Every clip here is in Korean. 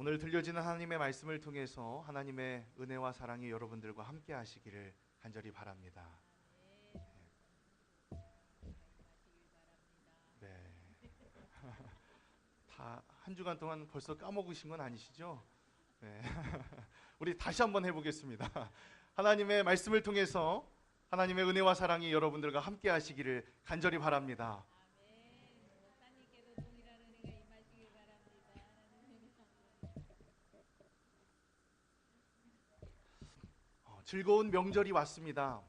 오늘 들려지는 하나님의 말씀을 통해서 하나님의 은혜와 사랑이 여러분들과 함께 하시기를 간절히 바랍니다. 네. 다 한 주간 동안 벌써 까먹으신 건 아니시죠? 네. 우리 다시 한번 해보겠습니다. 하나님의 말씀을 통해서 하나님의 은혜와 사랑이 여러분들과 함께 하시기를 간절히 바랍니다. 즐거운 명절이 왔습니다.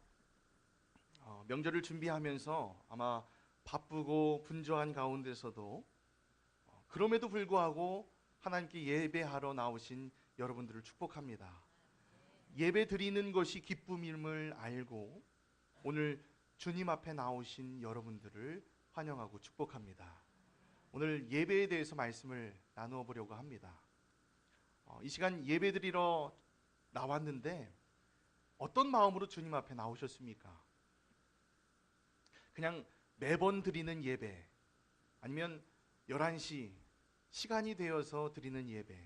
명절을 준비하면서 아마 바쁘고 분주한 가운데서도 그럼에도 불구하고 하나님께 예배하러 나오신 여러분들을 축복합니다. 예배 드리는 것이 기쁨임을 알고 오늘 주님 앞에 나오신 여러분들을 환영하고 축복합니다. 오늘 예배에 대해서 말씀을 나누어 보려고 합니다. 이 시간 예배 드리러 나왔는데 어떤 마음으로 주님 앞에 나오셨습니까? 그냥 매번 드리는 예배, 아니면 11시 시간이 되어서 드리는 예배,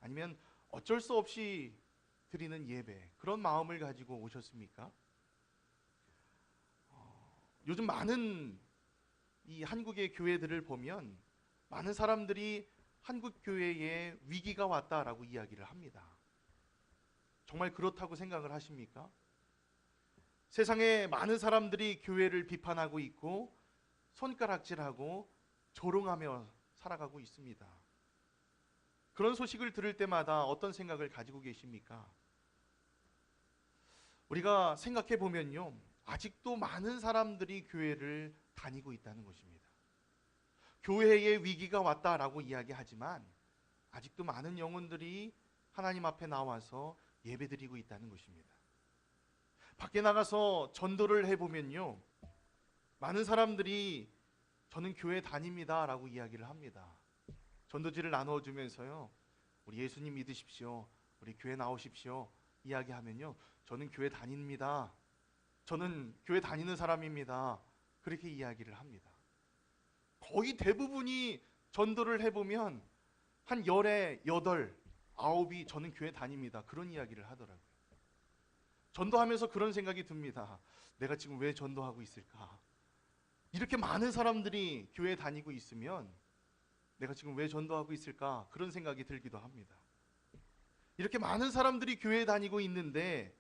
아니면 어쩔 수 없이 드리는 예배, 그런 마음을 가지고 오셨습니까? 요즘 많은 이 한국의 교회들을 보면 많은 사람들이 한국 교회에 위기가 왔다라고 이야기를 합니다. 정말 그렇다고 생각을 하십니까? 세상에 많은 사람들이 교회를 비판하고 있고 손가락질하고 조롱하며 살아가고 있습니다. 그런 소식을 들을 때마다 어떤 생각을 가지고 계십니까? 우리가 생각해 보면요, 아직도 많은 사람들이 교회를 다니고 있다는 것입니다. 교회에 위기가 왔다라고 이야기하지만 아직도 많은 영혼들이 하나님 앞에 나와서 예배드리고 있다는 것입니다. 밖에 나가서 전도를 해보면요, 많은 사람들이 저는 교회 다닙니다 라고 이야기를 합니다. 전도지를 나누어주면서요, 우리 예수님 믿으십시오, 우리 교회 나오십시오 이야기하면요, 저는 교회 다닙니다, 저는 교회 다니는 사람입니다, 그렇게 이야기를 합니다. 거의 대부분이 전도를 해보면 한 10에 8, 9이 저는 교회 다닙니다, 그런 이야기를 하더라고요. 전도하면서 그런 생각이 듭니다. 내가 지금 왜 전도하고 있을까? 이렇게 많은 사람들이 교회 다니고 있으면 내가 지금 왜 전도하고 있을까? 그런 생각이 들기도 합니다. 이렇게 많은 사람들이 교회 다니고 있는데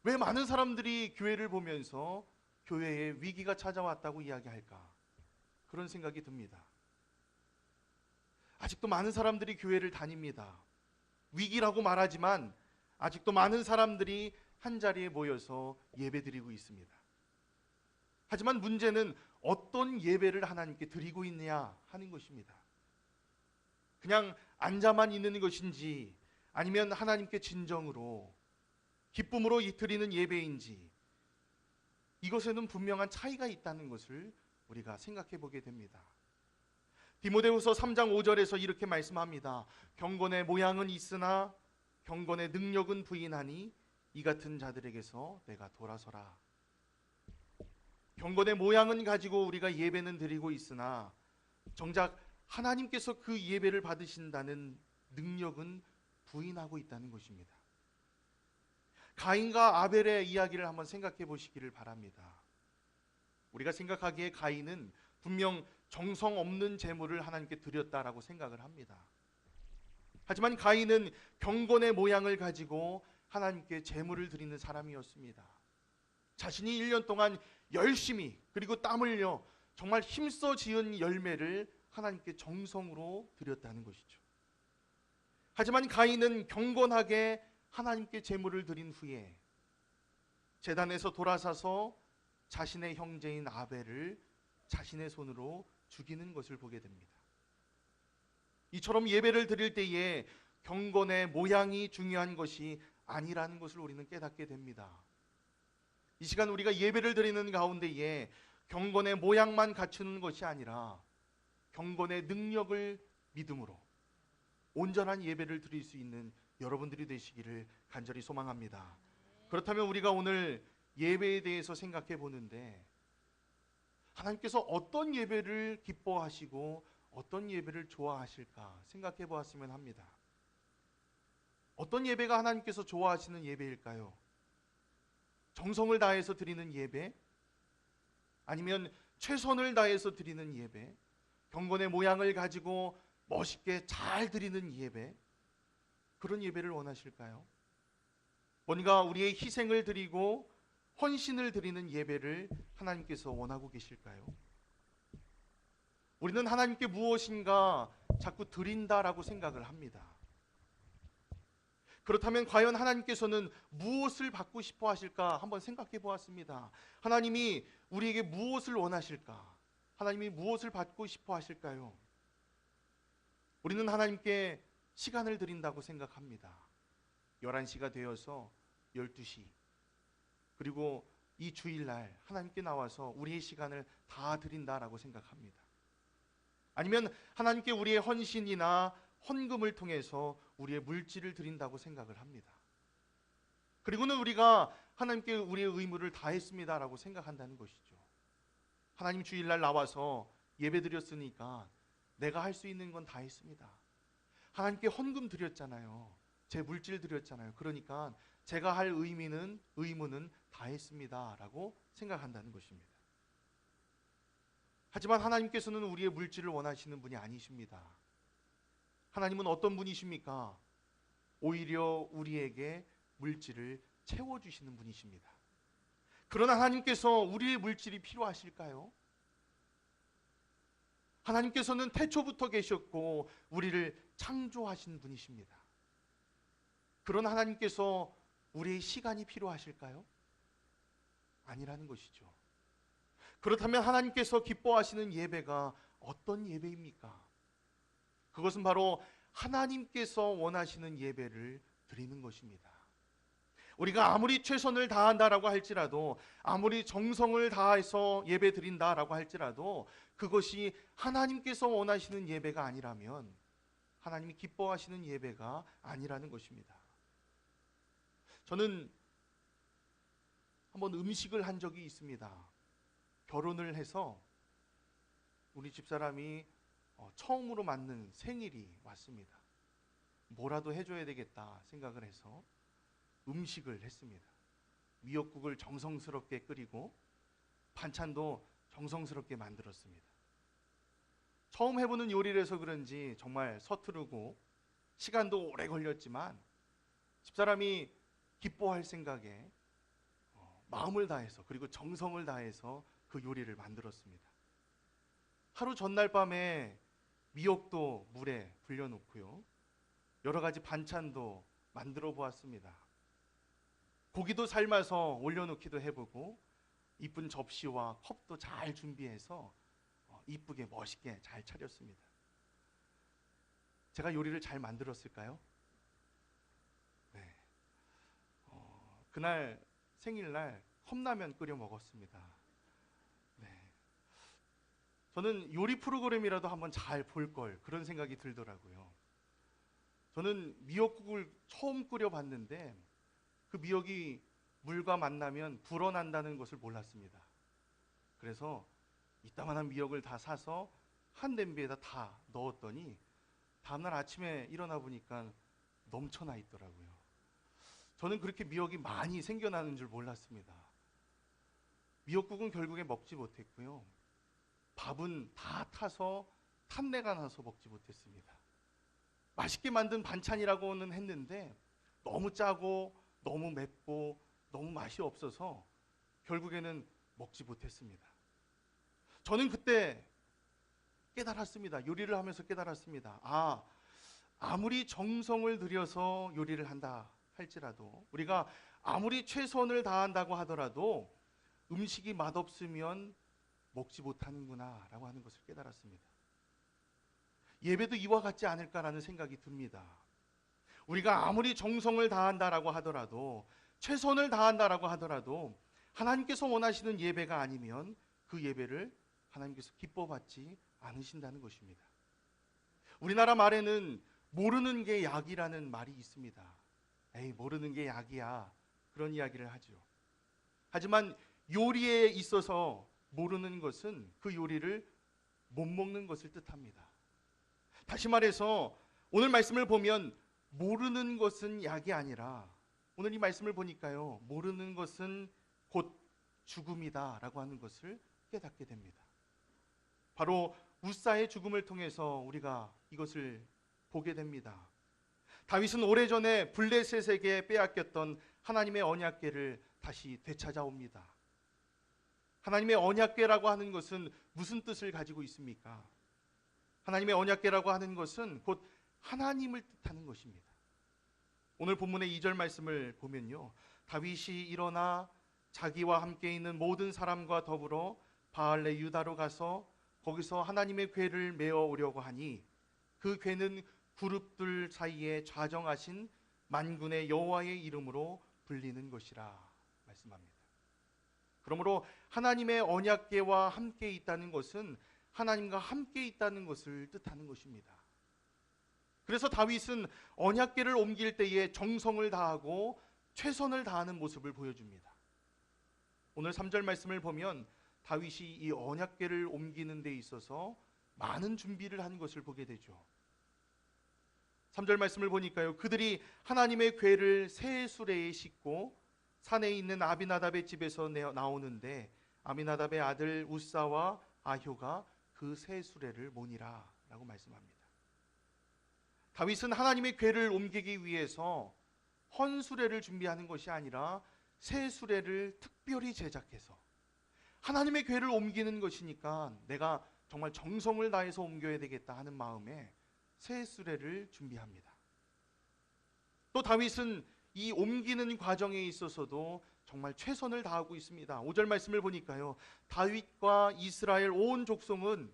왜 많은 사람들이 교회를 보면서 교회에 위기가 찾아왔다고 이야기할까? 그런 생각이 듭니다. 아직도 많은 사람들이 교회를 다닙니다. 위기라고 말하지만 아직도 많은 사람들이 한자리에 모여서 예배드리고 있습니다. 하지만 문제는 어떤 예배를 하나님께 드리고 있느냐 하는 것입니다. 그냥 앉아만 있는 것인지, 아니면 하나님께 진정으로 기쁨으로 드리는 예배인지, 이것에는 분명한 차이가 있다는 것을 우리가 생각해 보게 됩니다. 디모데후서 3장 5절에서 이렇게 말씀합니다. 경건의 모양은 있으나 경건의 능력은 부인하니 이 같은 자들에게서 내가 돌아서라. 경건의 모양은 가지고 우리가 예배는 드리고 있으나 정작 하나님께서 그 예배를 받으신다는 능력은 부인하고 있다는 것입니다. 가인과 아벨의 이야기를 한번 생각해 보시기를 바랍니다. 우리가 생각하기에 가인은 분명 정성 없는 제물을 하나님께 드렸다라고 생각을 합니다. 하지만 가인은 경건의 모양을 가지고 하나님께 제물을 드리는 사람이었습니다. 자신이 1년 동안 열심히 그리고 땀 흘려 정말 힘써 지은 열매를 하나님께 정성으로 드렸다는 것이죠. 하지만 가인은 경건하게 하나님께 제물을 드린 후에 제단에서 돌아서서 자신의 형제인 아벨을 자신의 손으로 죽이는 것을 보게 됩니다. 이처럼 예배를 드릴 때에 경건의 모양이 중요한 것이 아니라는 것을 우리는 깨닫게 됩니다. 이 시간 우리가 예배를 드리는 가운데에 경건의 모양만 갖추는 것이 아니라 경건의 능력을 믿음으로 온전한 예배를 드릴 수 있는 여러분들이 되시기를 간절히 소망합니다. 그렇다면 우리가 오늘 예배에 대해서 생각해 보는데 하나님께서 어떤 예배를 기뻐하시고 어떤 예배를 좋아하실까 생각해 보았으면 합니다. 어떤 예배가 하나님께서 좋아하시는 예배일까요? 정성을 다해서 드리는 예배? 아니면 최선을 다해서 드리는 예배? 경건의 모양을 가지고 멋있게 잘 드리는 예배? 그런 예배를 원하실까요? 뭔가 우리의 희생을 드리고 헌신을 드리는 예배를 하나님께서 원하고 계실까요? 우리는 하나님께 무엇인가 자꾸 드린다라고 생각을 합니다. 그렇다면 과연 하나님께서는 무엇을 받고 싶어 하실까 한번 생각해 보았습니다. 하나님이 우리에게 무엇을 원하실까? 하나님이 무엇을 받고 싶어 하실까요? 우리는 하나님께 시간을 드린다고 생각합니다. 11시가 되어서 12시, 그리고 이 주일날 하나님께 나와서 우리의 시간을 다 드린다라고 생각합니다. 아니면 하나님께 우리의 헌신이나 헌금을 통해서 우리의 물질을 드린다고 생각을 합니다. 그리고는 우리가 하나님께 우리의 의무를 다했습니다라고 생각한다는 것이죠. 하나님 주일날 나와서 예배 드렸으니까 내가 할 수 있는 건 다 했습니다. 하나님께 헌금 드렸잖아요. 제 물질 드렸잖아요. 그러니까 제가 할 의무는 다 했습니다라고 생각한다는 것입니다. 하지만 하나님께서는 우리의 물질을 원하시는 분이 아니십니다. 하나님은 어떤 분이십니까? 오히려 우리에게 물질을 채워주시는 분이십니다. 그러나 하나님께서 우리의 물질이 필요하실까요? 하나님께서는 태초부터 계셨고 우리를 창조하신 분이십니다. 그런 하나님께서 우리의 시간이 필요하실까요? 아니라는 것이죠. 그렇다면 하나님께서 기뻐하시는 예배가 어떤 예배입니까? 그것은 바로 하나님께서 원하시는 예배를 드리는 것입니다. 우리가 아무리 최선을 다한다라고 할지라도, 아무리 정성을 다해서 예배 드린다라고 할지라도 그것이 하나님께서 원하시는 예배가 아니라면 하나님이 기뻐하시는 예배가 아니라는 것입니다. 저는 한번 음식을 한 적이 있습니다. 결혼을 해서 우리 집사람이 처음으로 맞는 생일이 왔습니다. 뭐라도 해줘야 되겠다 생각을 해서 음식을 했습니다. 미역국을 정성스럽게 끓이고 반찬도 정성스럽게 만들었습니다. 처음 해보는 요리라서 그런지 정말 서투르고 시간도 오래 걸렸지만 집사람이 기뻐할 생각에 마음을 다해서, 그리고 정성을 다해서 그 요리를 만들었습니다. 하루 전날 밤에 미역도 물에 불려놓고요, 여러 가지 반찬도 만들어 보았습니다. 고기도 삶아서 올려놓기도 해보고 이쁜 접시와 컵도 잘 준비해서 이쁘게 멋있게 잘 차렸습니다. 제가 요리를 잘 만들었을까요? 네. 그날 생일날 컵라면 끓여 먹었습니다. 네. 저는 요리 프로그램이라도 한번 잘 볼 걸, 그런 생각이 들더라고요. 저는 미역국을 처음 끓여봤는데 그 미역이 물과 만나면 불어난다는 것을 몰랐습니다. 그래서 이따만한 미역을 다 사서 한 냄비에다 다 넣었더니 다음날 아침에 일어나 보니까 넘쳐나 있더라고요. 저는 그렇게 미역이 많이 생겨나는 줄 몰랐습니다. 미역국은 결국에 먹지 못했고요, 밥은 다 타서 탄내가 나서 먹지 못했습니다. 맛있게 만든 반찬이라고는 했는데 너무 짜고 너무 맵고 너무 맛이 없어서 결국에는 먹지 못했습니다. 저는 그때 깨달았습니다. 요리를 하면서 깨달았습니다. 아무리 정성을 들여서 요리를 한다 할지라도, 우리가 아무리 최선을 다한다고 하더라도 음식이 맛없으면 먹지 못하는구나 라고 하는 것을 깨달았습니다. 예배도 이와 같지 않을까라는 생각이 듭니다. 우리가 아무리 정성을 다한다라고 하더라도, 최선을 다한다라고 하더라도 하나님께서 원하시는 예배가 아니면 그 예배를 하나님께서 기뻐받지 않으신다는 것입니다. 우리나라 말에는 모르는 게 약이라는 말이 있습니다. 에이, 모르는 게 약이야, 그런 이야기를 하죠. 하지만 요리에 있어서 모르는 것은 그 요리를 못 먹는 것을 뜻합니다. 다시 말해서 오늘 말씀을 보면 모르는 것은 약이 아니라, 오늘 이 말씀을 보니까요, 모르는 것은 곧 죽음이다라고 하는 것을 깨닫게 됩니다. 바로 웃사의 죽음을 통해서 우리가 이것을 보게 됩니다. 다윗은 오래전에 블레셋에게 빼앗겼던 하나님의 언약궤를 다시 되찾아옵니다. 하나님의 언약궤라고 하는 것은 무슨 뜻을 가지고 있습니까? 하나님의 언약궤라고 하는 것은 곧 하나님을 뜻하는 것입니다. 오늘 본문의 2절 말씀을 보면요, 다윗이 일어나 자기와 함께 있는 모든 사람과 더불어 바알레 유다로 가서 거기서 하나님의 궤를 메어 오려고 하니 그 궤는 그룹들 사이에 좌정하신 만군의 여호와의 이름으로 불리는 것이라 말씀합니다. 그러므로 하나님의 언약궤와 함께 있다는 것은 하나님과 함께 있다는 것을 뜻하는 것입니다. 그래서 다윗은 언약궤를 옮길 때에 정성을 다하고 최선을 다하는 모습을 보여줍니다. 오늘 3절 말씀을 보면 다윗이 이 언약궤를 옮기는 데 있어서 많은 준비를 한 것을 보게 되죠. 3절 말씀을 보니까요, 그들이 하나님의 궤를 새 수레에 싣고 산에 있는 아비나답의 집에서 나오는데 아비나답의 아들 웃사와 아효가 그 새 수레를 모니라 라고 말씀합니다. 다윗은 하나님의 궤를 옮기기 위해서 헌수레를 준비하는 것이 아니라 새 수레를 특별히 제작해서 하나님의 궤를 옮기는 것이니까 내가 정말 정성을 다해서 옮겨야 되겠다 하는 마음에 새 수레를 준비합니다. 또 다윗은 이 옮기는 과정에 있어서도 정말 최선을 다하고 있습니다. 5절 말씀을 보니까요, 다윗과 이스라엘 온 족속은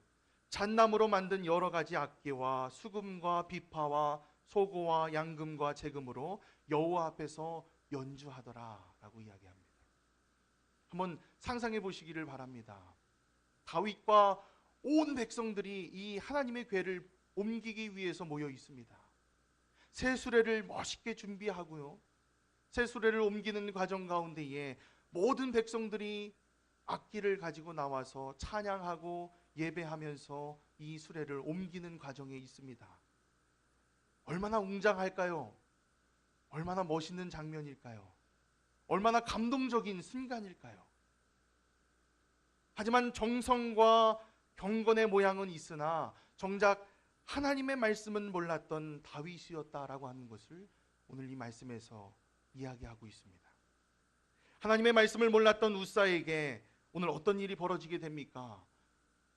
잣나무로 만든 여러 가지 악기와 수금과 비파와 소고와 양금과 제금으로 여호와 앞에서 연주하더라 라고 이야기합니다. 한번 상상해 보시기를 바랍니다. 다윗과 온 백성들이 이 하나님의 궤를 옮기기 위해서 모여 있습니다. 새 수레를 멋있게 준비하고요, 새 수레를 옮기는 과정 가운데에 모든 백성들이 악기를 가지고 나와서 찬양하고 예배하면서 이 수레를 옮기는 과정에 있습니다. 얼마나 웅장할까요? 얼마나 멋있는 장면일까요? 얼마나 감동적인 순간일까요? 하지만 정성과 경건의 모양은 있으나 정작 하나님의 말씀은 몰랐던 다윗이었다라고 하는 것을 오늘 이 말씀에서 이야기하고 있습니다. 하나님의 말씀을 몰랐던 웃사에게 오늘 어떤 일이 벌어지게 됩니까?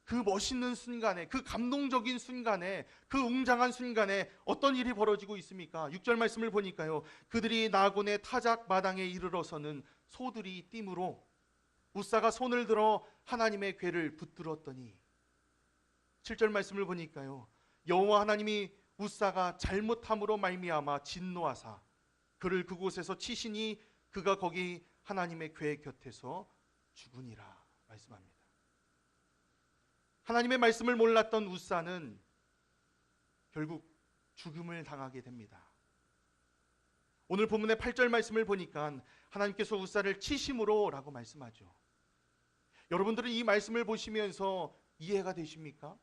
그 멋있는 순간에, 그 감동적인 순간에, 그 웅장한 순간에 어떤 일이 벌어지고 있습니까? 6절 말씀을 보니까요, 그들이 나곤의 타작 마당에 이르러서는 소들이 띠므로 웃사가 손을 들어 하나님의 궤를 붙들었더니, 7절 말씀을 보니까요, 여호와 하나님이 웃사가 잘못함으로 말미암아 진노하사 그를 그곳에서 치시니 그가 거기 하나님의 궤 곁에서 죽으니라 말씀합니다. 하나님의 말씀을 몰랐던 웃사는 결국 죽음을 당하게 됩니다. 오늘 본문의 8절 말씀을 보니까 하나님께서 웃사를 치심으로 라고 말씀하죠. 여러분들은 이 말씀을 보시면서 이해가 되십니까?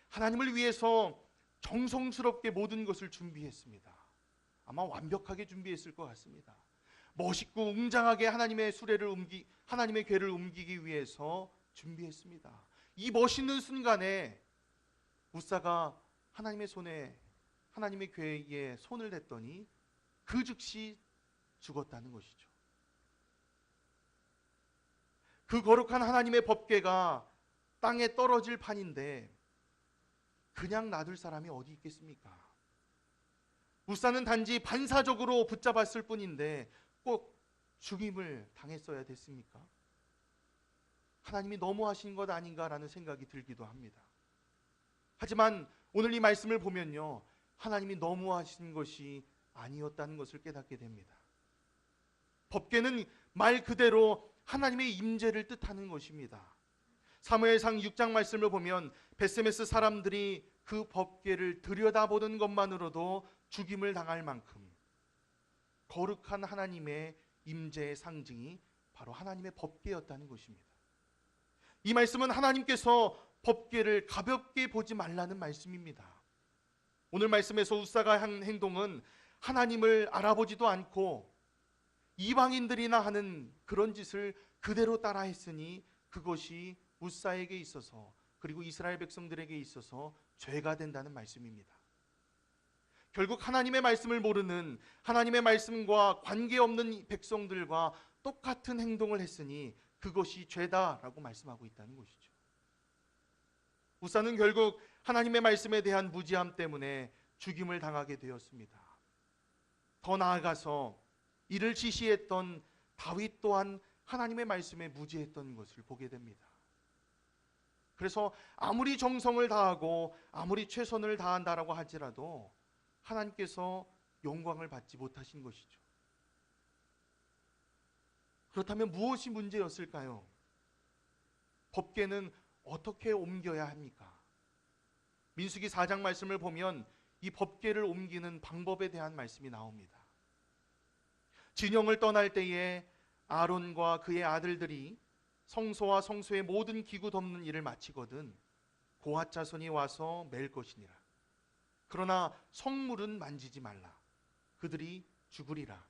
하나님을 위해서 정성스럽게 모든 것을 준비했습니다. 아마 완벽하게 준비했을 것 같습니다. 멋있고 웅장하게 하나님의 궤를 옮기기 위해서 준비했습니다. 이 멋있는 순간에 웃사가 하나님의 궤에 손을 댔더니 그 즉시 죽었다는 것이죠. 그 거룩한 하나님의 법궤가 땅에 떨어질 판인데 그냥 놔둘 사람이 어디 있겠습니까? 웃사는 단지 반사적으로 붙잡았을 뿐인데 꼭 죽임을 당했어야 됐습니까? 하나님이 너무하신 것 아닌가라는 생각이 들기도 합니다. 하지만 오늘 이 말씀을 보면요, 하나님이 너무하신 것이 아니었다는 것을 깨닫게 됩니다. 법궤는 말 그대로 하나님의 임재를 뜻하는 것입니다. 사무엘상 6장 말씀을 보면 베세메스 사람들이 그 법궤를 들여다보는 것만으로도 죽임을 당할 만큼 거룩한 하나님의 임재의 상징이 바로 하나님의 법궤였다는 것입니다. 이 말씀은 하나님께서 법궤를 가볍게 보지 말라는 말씀입니다. 오늘 말씀에서 웃사가 한 행동은 하나님을 알아보지도 않고 이방인들이나 하는 그런 짓을 그대로 따라했으니 그것이 웃사에게 있어서, 그리고 이스라엘 백성들에게 있어서 죄가 된다는 말씀입니다. 결국 하나님의 말씀을 모르는, 하나님의 말씀과 관계없는 백성들과 똑같은 행동을 했으니 그것이 죄다라고 말씀하고 있다는 것이죠. 웃사는 결국 하나님의 말씀에 대한 무지함 때문에 죽임을 당하게 되었습니다. 더 나아가서 이를 지시했던 다윗 또한 하나님의 말씀에 무지했던 것을 보게 됩니다. 그래서 아무리 정성을 다하고 아무리 최선을 다한다라고 할지라도 하나님께서 영광을 받지 못하신 것이죠. 그렇다면 무엇이 문제였을까요? 법궤는 어떻게 옮겨야 합니까? 민수기 4장 말씀을 보면 이 법궤를 옮기는 방법에 대한 말씀이 나옵니다. 진영을 떠날 때에 아론과 그의 아들들이 성소와 성소의 모든 기구 덮는 일을 마치거든 고핫 자손이 와서 맬 것이니라. 그러나 성물은 만지지 말라. 그들이 죽으리라.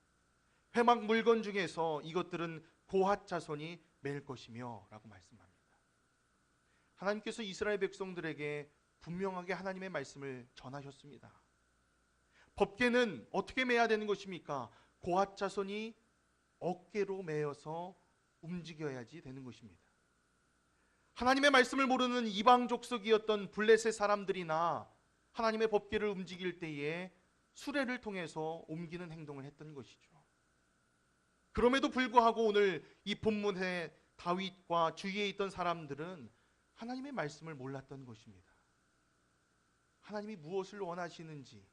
회막 물건 중에서 이것들은 고핫 자손이 맬 것이며 라고 말씀합니다. 하나님께서 이스라엘 백성들에게 분명하게 하나님의 말씀을 전하셨습니다. 법궤는 어떻게 매야 되는 것입니까? 고핫 자손이 어깨로 매어서 움직여야지 되는 것입니다. 하나님의 말씀을 모르는 이방 족속이었던 블레셋 사람들이나 하나님의 법궤를 움직일 때에 수레를 통해서 옮기는 행동을 했던 것이죠. 그럼에도 불구하고 오늘 이 본문의 다윗과 주위에 있던 사람들은 하나님의 말씀을 몰랐던 것입니다. 하나님이 무엇을 원하시는지,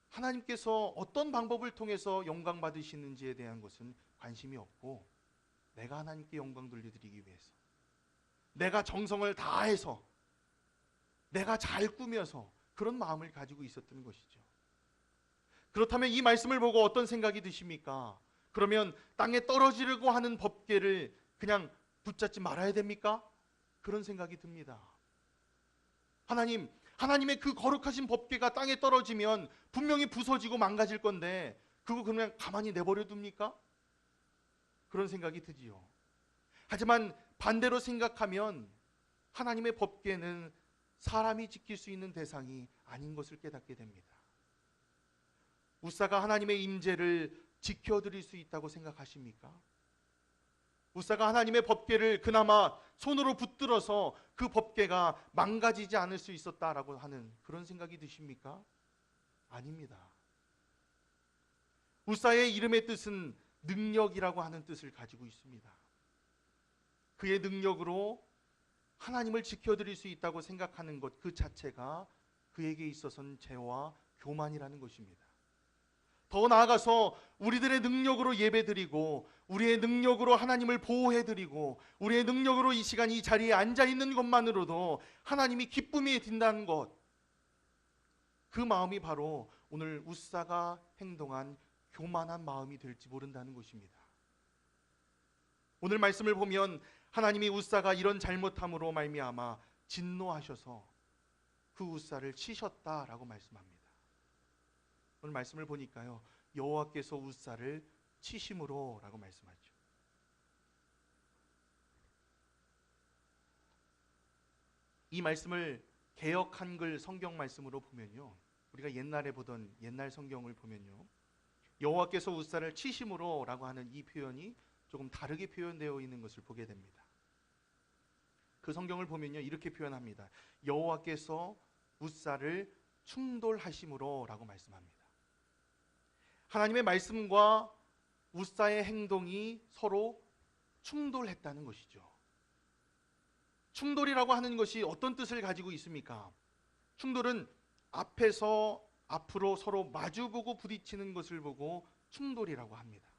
하나님께서 어떤 방법을 통해서 영광 받으시는지에 대한 것은 관심이 없고, 내가 하나님께 영광 돌려드리기 위해서, 내가 정성을 다해서, 내가 잘 꾸며서 그런 마음을 가지고 있었던 것이죠. 그렇다면 이 말씀을 보고 어떤 생각이 드십니까? 그러면 땅에 떨어지려고 하는 법궤를 그냥 붙잡지 말아야 됩니까? 그런 생각이 듭니다. 하나님의 그 거룩하신 법궤가 땅에 떨어지면 분명히 부서지고 망가질 건데 그거 그냥 가만히 내버려 둡니까? 그런 생각이 드지요. 하지만 반대로 생각하면 하나님의 법궤는 사람이 지킬 수 있는 대상이 아닌 것을 깨닫게 됩니다. 웃사가 하나님의 임재를 지켜드릴 수 있다고 생각하십니까? 웃사가 하나님의 법궤를 그나마 손으로 붙들어서 그 법궤가 망가지지 않을 수 있었다라고 하는 그런 생각이 드십니까? 아닙니다. 웃사의 이름의 뜻은 능력이라고 하는 뜻을 가지고 있습니다. 그의 능력으로 하나님을 지켜드릴 수 있다고 생각하는 것 그 자체가 그에게 있어서는 죄와 교만이라는 것입니다. 더 나아가서 우리들의 능력으로 예배드리고 우리의 능력으로 하나님을 보호해드리고 우리의 능력으로 이 시간 이 자리에 앉아있는 것만으로도 하나님이 기쁨이 든다는 것, 그 마음이 바로 오늘 웃사가 행동한 교만한 마음이 될지 모른다는 것입니다. 오늘 말씀을 보면 하나님이 웃사가 이런 잘못함으로 말미암아 진노하셔서 그 웃사를 치셨다라고 말씀합니다. 오늘 말씀을 보니까요, 여호와께서 웃사를 치심으로 라고 말씀하죠. 이 말씀을 개역 한글 성경 말씀으로 보면요, 우리가 옛날에 보던 옛날 성경을 보면요, 여호와께서 웃사를 치심으로 라고 하는 이 표현이 조금 다르게 표현되어 있는 것을 보게 됩니다. 그 성경을 보면요, 이렇게 표현합니다. 여호와께서 웃사를 충돌하심으로 라고 말씀합니다. 하나님의 말씀과 웃사의 행동이 서로 충돌했다는 것이죠. 충돌이라고 하는 것이 어떤 뜻을 가지고 있습니까? 충돌은 앞에서 앞으로 서로 마주보고 부딪히는 것을 보고 충돌이라고 합니다.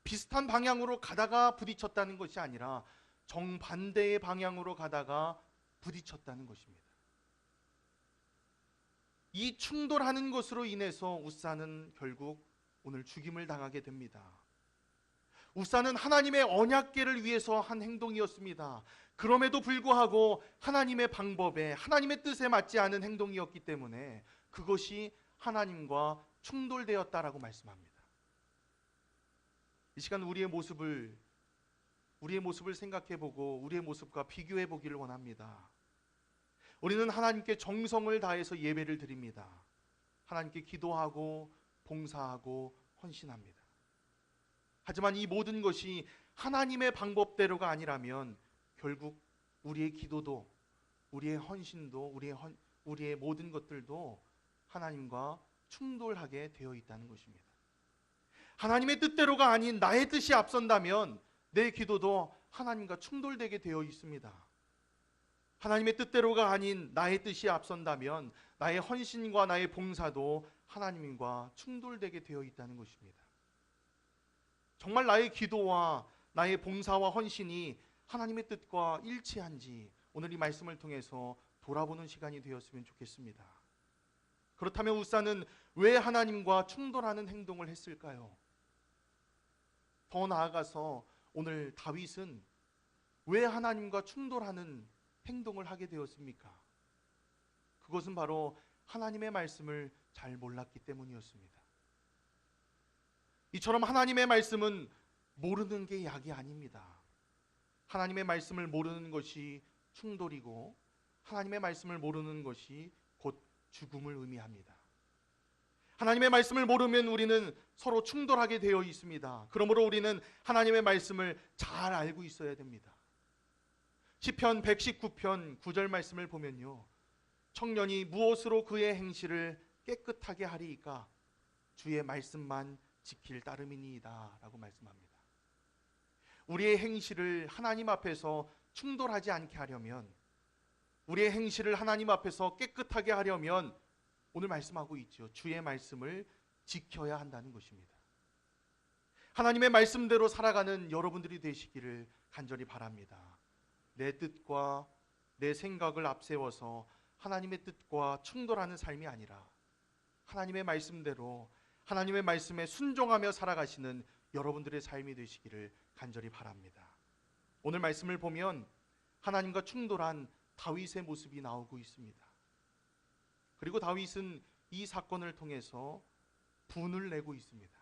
비슷한 방향으로 가다가 부딪혔다는 것이 아니라 정반대의 방향으로 가다가 부딪혔다는 것입니다. 이 충돌하는 것으로 인해서 웃사는 결국 오늘 죽임을 당하게 됩니다. 우사는 하나님의 언약궤를 위해서 한 행동이었습니다. 그럼에도 불구하고 하나님의 방법에, 하나님의 뜻에 맞지 않은 행동이었기 때문에 그것이 하나님과 충돌되었다라고 말씀합니다. 이 시간 우리의 모습을 생각해보고 우리의 모습과 비교해보기를 원합니다. 우리는 하나님께 정성을 다해서 예배를 드립니다. 하나님께 기도하고 봉사하고 헌신합니다. 하지만 이 모든 것이 하나님의 방법대로가 아니라면 결국 우리의 기도도, 우리의 헌신도, 우리의 모든 것들도 하나님과 충돌하게 되어 있다는 것입니다. 하나님의 뜻대로가 아닌 나의 뜻이 앞선다면 내 기도도 하나님과 충돌되게 되어 있습니다. 하나님의 뜻대로가 아닌 나의 뜻이 앞선다면 나의 헌신과 나의 봉사도 하나님과 충돌되게 되어 있다는 것입니다. 정말 나의 기도와 나의 봉사와 헌신이 하나님의 뜻과 일치한지 오늘 이 말씀을 통해서 돌아보는 시간이 되었으면 좋겠습니다. 그렇다면 우사는 왜 하나님과 충돌하는 행동을 했을까요? 더 나아가서 오늘 다윗은 왜 하나님과 충돌하는 행동을 하게 되었습니까? 그것은 바로 하나님의 말씀을 잘 몰랐기 때문이었습니다. 이처럼 하나님의 말씀은 모르는 게 약이 아닙니다. 하나님의 말씀을 모르는 것이 충돌이고 하나님의 말씀을 모르는 것이 곧 죽음을 의미합니다. 하나님의 말씀을 모르면 우리는 서로 충돌하게 되어 있습니다. 그러므로 우리는 하나님의 말씀을 잘 알고 있어야 됩니다. 시편 119편 9절 말씀을 보면요, 청년이 무엇으로 그의 행실을 깨끗하게 하리이까 주의 말씀만 지킬 따름이니이다 라고 말씀합니다. 우리의 행실을 하나님 앞에서 충돌하지 않게 하려면, 우리의 행실을 하나님 앞에서 깨끗하게 하려면 오늘 말씀하고 있죠. 주의 말씀을 지켜야 한다는 것입니다. 하나님의 말씀대로 살아가는 여러분들이 되시기를 간절히 바랍니다. 내 뜻과 내 생각을 앞세워서 하나님의 뜻과 충돌하는 삶이 아니라 하나님의 말씀대로 하나님의 말씀에 순종하며 살아가시는 여러분들의 삶이 되시기를 간절히 바랍니다. 오늘 말씀을 보면 하나님과 충돌한 다윗의 모습이 나오고 있습니다. 그리고 다윗은 이 사건을 통해서 분을 내고 있습니다.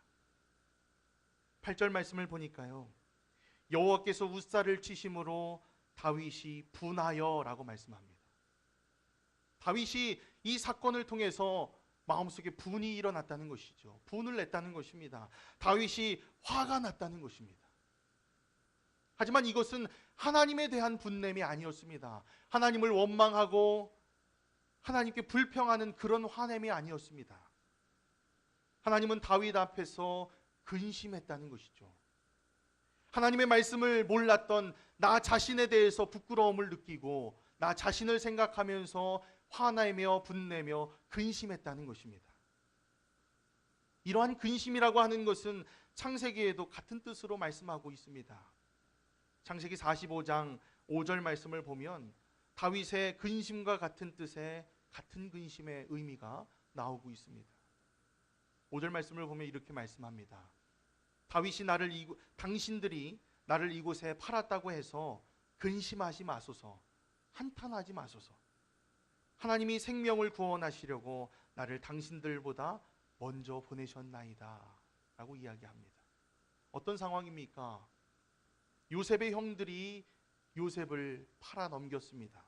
8절 말씀을 보니까요, 여호와께서 우사를 치심으로 다윗이 분하여 라고 말씀합니다. 다윗이 이 사건을 통해서 마음속에 분이 일어났다는 것이죠. 분을 냈다는 것입니다. 다윗이 화가 났다는 것입니다. 하지만 이것은 하나님에 대한 분냄이 아니었습니다. 하나님을 원망하고 하나님께 불평하는 그런 화냄이 아니었습니다. 하나님은 다윗 앞에서 근심했다는 것이죠. 하나님의 말씀을 몰랐던 나 자신에 대해서 부끄러움을 느끼고 나 자신을 생각하면서 화내며 분내며 근심했다는 것입니다. 이러한 근심이라고 하는 것은 창세기에도 같은 뜻으로 말씀하고 있습니다. 창세기 45장 5절 말씀을 보면 다윗의 근심과 같은 뜻의 같은 근심의 의미가 나오고 있습니다. 5절 말씀을 보면 이렇게 말씀합니다. 다윗이 당신들이 나를 이곳에 팔았다고 해서 근심하지 마소서, 한탄하지 마소서. 하나님이 생명을 구원하시려고 나를 당신들보다 먼저 보내셨나이다 라고 이야기합니다. 어떤 상황입니까? 요셉의 형들이 요셉을 팔아 넘겼습니다.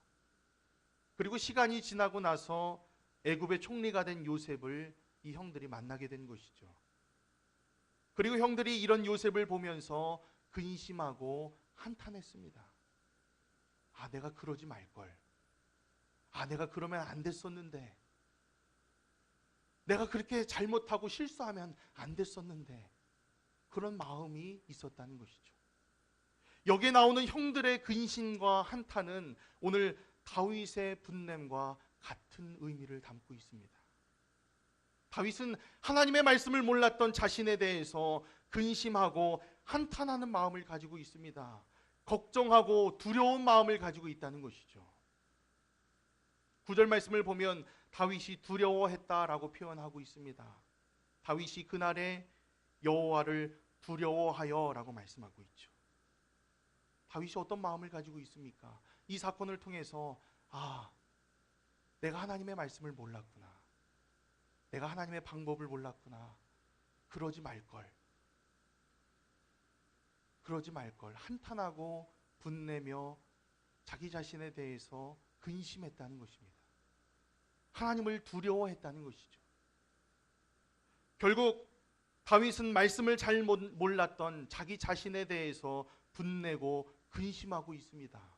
그리고 시간이 지나고 나서 애굽의 총리가 된 요셉을 이 형들이 만나게 된 것이죠. 그리고 형들이 이런 요셉을 보면서 근심하고 한탄했습니다. 아, 내가 그러지 말걸. 아, 내가 그러면 안 됐었는데. 내가 그렇게 잘못하고 실수하면 안 됐었는데. 그런 마음이 있었다는 것이죠. 여기에 나오는 형들의 근심과 한탄은 오늘 다윗의 분냄과 같은 의미를 담고 있습니다. 다윗은 하나님의 말씀을 몰랐던 자신에 대해서 근심하고 한탄하는 마음을 가지고 있습니다. 걱정하고 두려운 마음을 가지고 있다는 것이죠. 9절 말씀을 보면 다윗이 두려워했다라고 표현하고 있습니다. 다윗이 그날에 여호와를 두려워하여라고 말씀하고 있죠. 다윗이 어떤 마음을 가지고 있습니까? 이 사건을 통해서 내가 하나님의 말씀을 몰랐구나. 내가 하나님의 방법을 몰랐구나. 그러지 말걸. 한탄하고 분내며 자기 자신에 대해서 근심했다는 것입니다. 하나님을 두려워했다는 것이죠. 결국 다윗은 말씀을 잘 몰랐던 자기 자신에 대해서 분내고 근심하고 있습니다.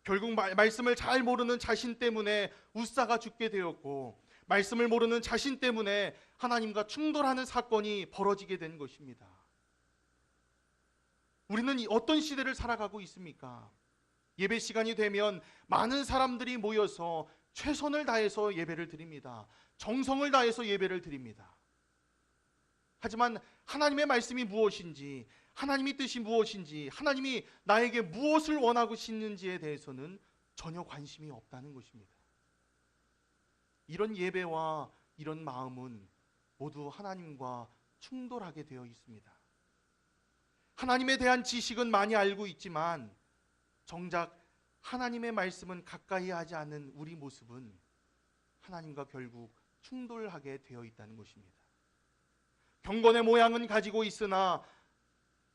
결국 말씀을 잘 모르는 자신 때문에 웃사가 죽게 되었고, 말씀을 모르는 자신 때문에 하나님과 충돌하는 사건이 벌어지게 된 것입니다. 우리는 어떤 시대를 살아가고 있습니까? 예배 시간이 되면 많은 사람들이 모여서 최선을 다해서 예배를 드립니다. 정성을 다해서 예배를 드립니다. 하지만 하나님의 말씀이 무엇인지, 하나님의 뜻이 무엇인지, 하나님이 나에게 무엇을 원하고 싶는지에 대해서는 전혀 관심이 없다는 것입니다. 이런 예배와 이런 마음은 모두 하나님과 충돌하게 되어 있습니다. 하나님에 대한 지식은 많이 알고 있지만 정작 하나님의 말씀은 가까이 하지 않는 우리 모습은 하나님과 결국 충돌하게 되어 있다는 것입니다. 경건의 모양은 가지고 있으나,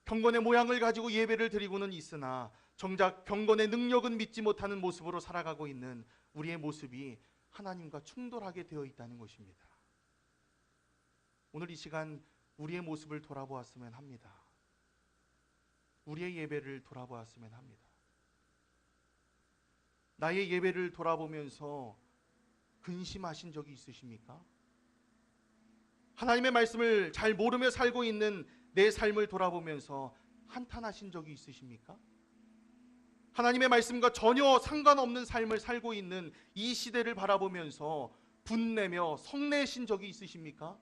경건의 모양을 가지고 예배를 드리고는 있으나 정작 경건의 능력은 믿지 못하는 모습으로 살아가고 있는 우리의 모습이 하나님과 충돌하게 되어 있다는 것입니다. 오늘 이 시간 우리의 모습을 돌아보았으면 합니다. 우리의 예배를 돌아보았으면 합니다. 나의 예배를 돌아보면서 근심하신 적이 있으십니까? 하나님의 말씀을 잘 모르며 살고 있는 내 삶을 돌아보면서 한탄하신 적이 있으십니까? 하나님의 말씀과 전혀 상관없는 삶을 살고 있는 이 시대를 바라보면서 분내며 성내신 적이 있으십니까?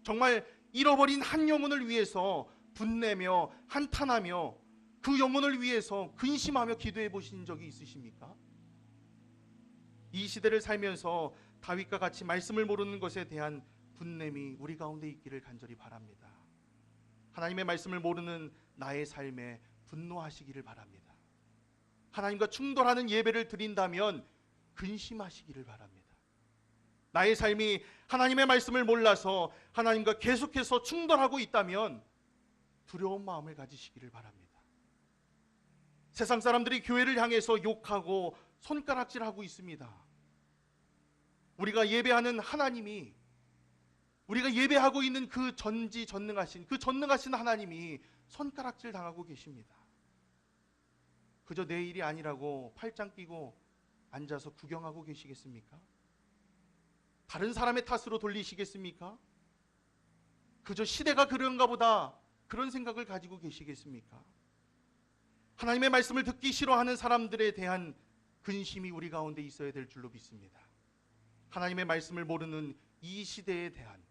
정말 잃어버린 한 영혼을 위해서 분내며 한탄하며 그 영혼을 위해서 근심하며 기도해 보신 적이 있으십니까? 이 시대를 살면서 다윗과 같이 말씀을 모르는 것에 대한 분냄이 우리 가운데 있기를 간절히 바랍니다. 하나님의 말씀을 모르는 나의 삶에 분노하시기를 바랍니다. 하나님과 충돌하는 예배를 드린다면 근심하시기를 바랍니다. 나의 삶이 하나님의 말씀을 몰라서 하나님과 계속해서 충돌하고 있다면 두려운 마음을 가지시기를 바랍니다. 세상 사람들이 교회를 향해서 욕하고 손가락질하고 있습니다. 우리가 예배하는 하나님이, 우리가 예배하고 있는 그 전능하신 하나님이 손가락질 당하고 계십니다. 그저 내 일이 아니라고 팔짱 끼고 앉아서 구경하고 계시겠습니까? 다른 사람의 탓으로 돌리시겠습니까? 그저 시대가 그런가 보다 그런 생각을 가지고 계시겠습니까? 하나님의 말씀을 듣기 싫어하는 사람들에 대한 근심이 우리 가운데 있어야 될 줄로 믿습니다. 하나님의 말씀을 모르는 이 시대에 대한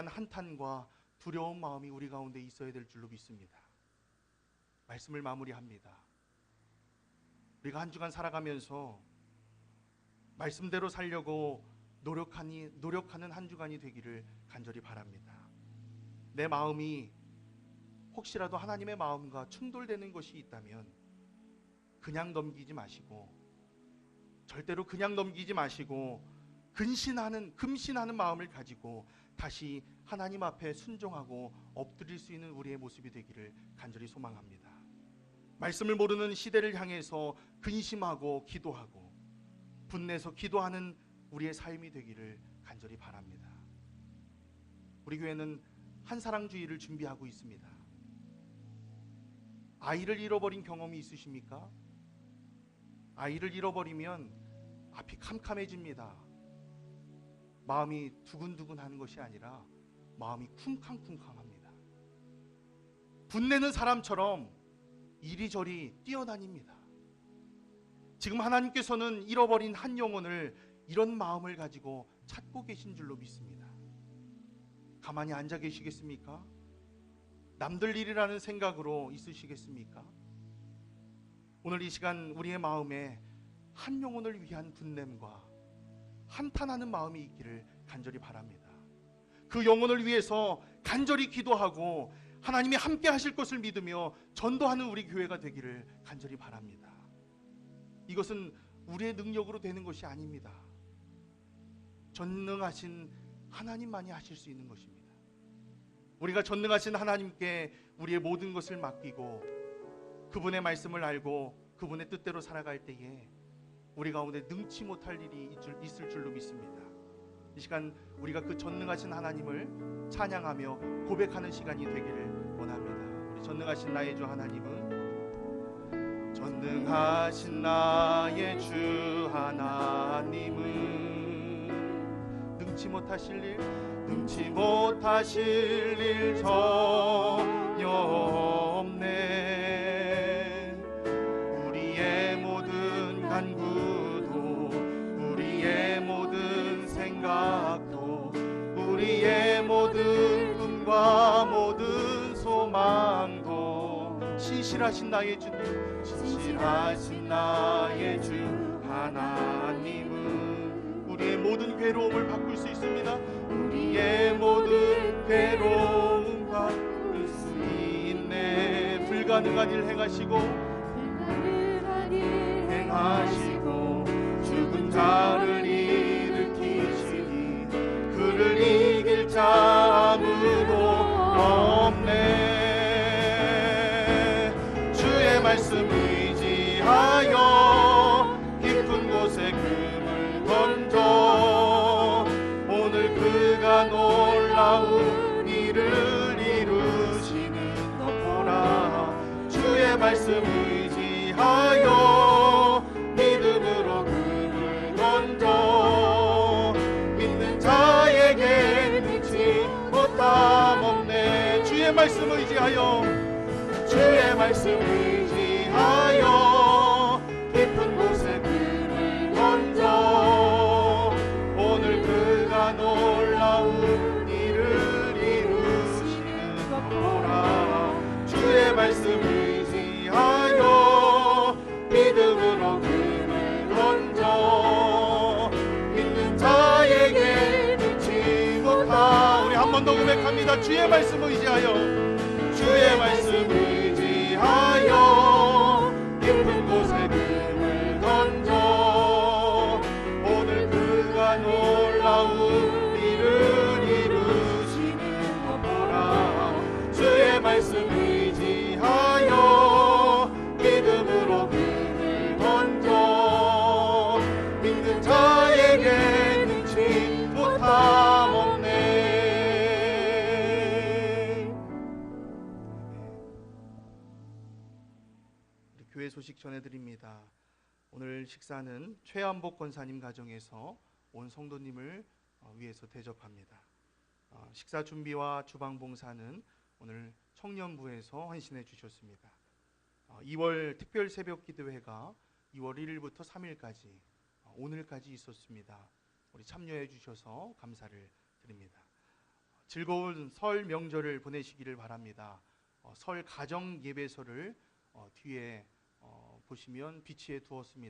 한탄과 두려운 마음이 우리 가운데 있어야 될 줄로 믿습니다. 말씀을 마무리합니다. 우리가 한 주간 살아가면서 말씀대로 살려고 노력하는 한 주간이 되기를 간절히 바랍니다. 내 마음이 혹시라도 하나님의 마음과 충돌되는 것이 있다면 그냥 넘기지 마시고, 절대로 그냥 넘기지 마시고 금신하는 마음을 가지고 다시 하나님 앞에 순종하고 엎드릴 수 있는 우리의 모습이 되기를 간절히 소망합니다. 말씀을 모르는 시대를 향해서 근심하고 기도하고 분내서 기도하는 우리의 삶이 되기를 간절히 바랍니다. 우리 교회는 한사랑주의를 준비하고 있습니다. 아이를 잃어버린 경험이 있으십니까? 아이를 잃어버리면 앞이 캄캄해집니다. 마음이 두근두근하는 것이 아니라 마음이 쿵쾅쿵쾅합니다. 분내는 사람처럼 이리저리 뛰어다닙니다. 지금 하나님께서는 잃어버린 한 영혼을 이런 마음을 가지고 찾고 계신 줄로 믿습니다. 가만히 앉아 계시겠습니까? 남들 일이라는 생각으로 있으시겠습니까? 오늘 이 시간 우리의 마음에 한 영혼을 위한 분냄과 한탄하는 마음이 있기를 간절히 바랍니다. 그 영혼을 위해서 간절히 기도하고 하나님이 함께 하실 것을 믿으며 전도하는 우리 교회가 되기를 간절히 바랍니다. 이것은 우리의 능력으로 되는 것이 아닙니다. 전능하신 하나님만이 하실 수 있는 것입니다. 우리가 전능하신 하나님께 우리의 모든 것을 맡기고 그분의 말씀을 알고 그분의 뜻대로 살아갈 때에 우리 가운데 능치 못할 일이 있을 줄로 믿습니다. 이 시간 우리가 그 전능하신 하나님을 찬양하며 고백하는 시간이 되기를 원합니다. 우리 전능하신 나의 주 하나님은, 전능하신 나의 주 하나님은 능치 못하실 일 전혀 없네. 우리의 모든 간구도, 우리의 모든 생각도, 우리의 모든 꿈과 모든 소망도 신실하신 나의 주 하나님은 우리의 모든 괴로움을 바꿀 수 있습니다. 우리의 모든 괴로움 바꿀 수 있네. 불가능한 일 행하시고 죽은 자를 일으키시니 그를 이길 자 아무도 없네. 주의 말씀 의지하여 깊은 곳에 금을 던져 오늘 그가 놀라운 일을 이루시는 것 보라. 주의 말씀 의지하여 믿음으로 금을 던져 믿는 자에게 능치 못함 없네. 주의 말씀 의지하여 깊은 곳에 금을 던져 오늘 그가 놀라운 일을 이루시는 것 보라. 주의 말씀 의지하여 믿음으로 금을 던져 믿는 자에게 능치 못하. 우리 한 번 더 고백합니다. 주의 말씀 의지하여 깊은 곳에 금을 던져 오늘 그가 놀라운 일을 이루시는 것 보라. 주의 말씀 의지하여 믿음으로 금을 던져 믿는 자에게 능치 못함 없네. 교회 소식 전해드립니다. 오늘 식사는 최한복 권사님 가정에서 온 성도님을 위해서 대접합니다. 식사 준비와 주방 봉사는 오늘 청년부에서 헌신해 주셨습니다. 2월 특별 새벽 기도회가 2월 1일부터 3일까지 오늘까지 있었습니다. 우리 참여해 주셔서 감사를 드립니다. 즐거운 설 명절을 보내시기를 바랍니다. 설 가정 예배소를 뒤에 보시면 비치해 두었습니다.